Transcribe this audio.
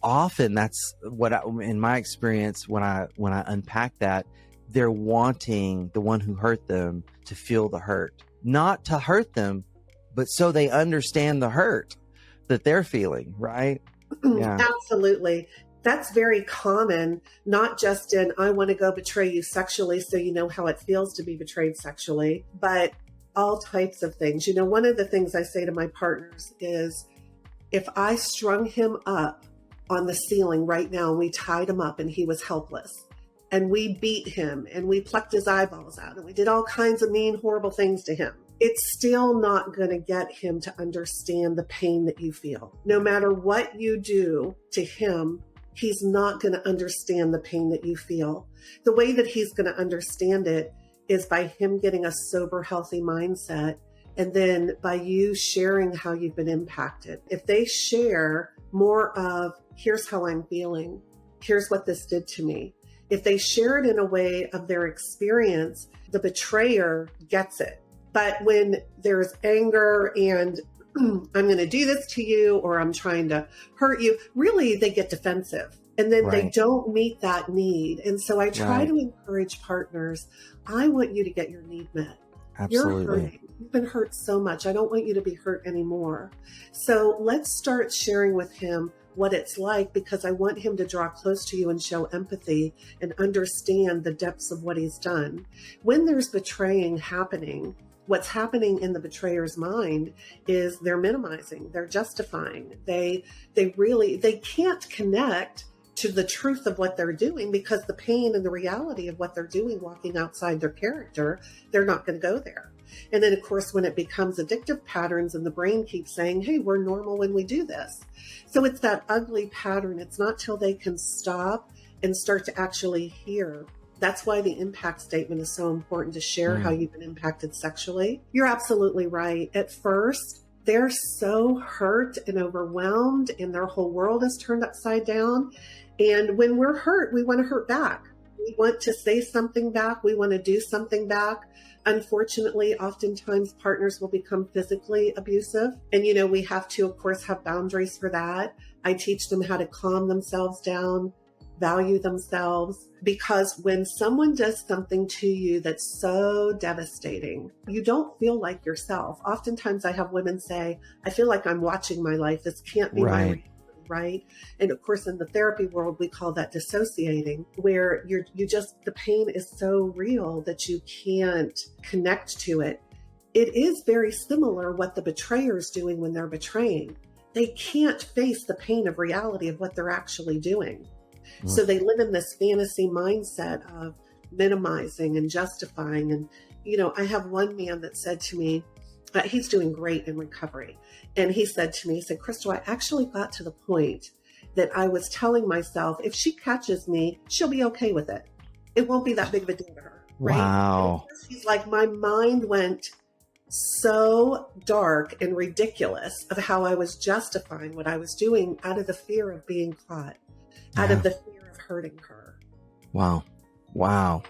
often that's what in my experience, when I unpack that, they're wanting the one who hurt them to feel the hurt, not to hurt them, but so they understand the hurt that they're feeling, right? Yeah. Absolutely. That's very common, not just in, I want to go betray you sexually so you know how it feels to be betrayed sexually, but all types of things. One of the things I say to my partners is, if I strung him up on the ceiling right now and we tied him up and he was helpless and we beat him and we plucked his eyeballs out and we did all kinds of mean, horrible things to him, it's still not going to get him to understand the pain that you feel. No matter what you do to him, he's not going to understand the pain that you feel. The way that he's going to understand it is by him getting a sober, healthy mindset, and then by you sharing how you've been impacted. If they share more of, here's how I'm feeling, here's what this did to me. If they share it in a way of their experience, the betrayer gets it. But when there's anger and I'm going to do this to you, or I'm trying to hurt you, really they get defensive and then they don't meet that need. And so I try to encourage partners, I want you to get your need met. Absolutely. You're hurting. You've been hurt so much. I don't want you to be hurt anymore. So let's start sharing with him what it's like, because I want him to draw close to you and show empathy and understand the depths of what he's done. When there's betraying happening, what's happening in the betrayer's mind is they're minimizing, they're justifying. They can't connect to the truth of what they're doing, because the pain and the reality of what they're doing, walking outside their character, they're not going to go there. And then, of course, when it becomes addictive patterns and the brain keeps saying, hey, we're normal when we do this. So it's that ugly pattern. It's not till they can stop and start to actually hear. That's why the impact statement is so important, to share how you've been impacted sexually. You're absolutely right. At first, they're so hurt and overwhelmed and their whole world is turned upside down. And when we're hurt, we want to hurt back. We want to say something back. We want to do something back. Unfortunately, oftentimes partners will become physically abusive. And, we have to, of course, have boundaries for that. I teach them how to calm themselves down, value themselves, because when someone does something to you that's so devastating, you don't feel like yourself. Oftentimes I have women say, I feel like I'm watching my life. This can't be my reality, right? And of course, in the therapy world, we call that dissociating, where the pain is so real that you can't connect to it. It is very similar what the betrayer is doing when they're betraying. They can't face the pain of reality of what they're actually doing. So they live in this fantasy mindset of minimizing and justifying. And, I have one man that said to me, he's doing great in recovery. And he said to me, Crystal, I actually got to the point that I was telling myself, if she catches me, she'll be okay with it. It won't be that big of a deal to her. Right? Wow. He's like, my mind went so dark and ridiculous of how I was justifying what I was doing out of the fear of being caught. Out of the fear of hurting her. Wow.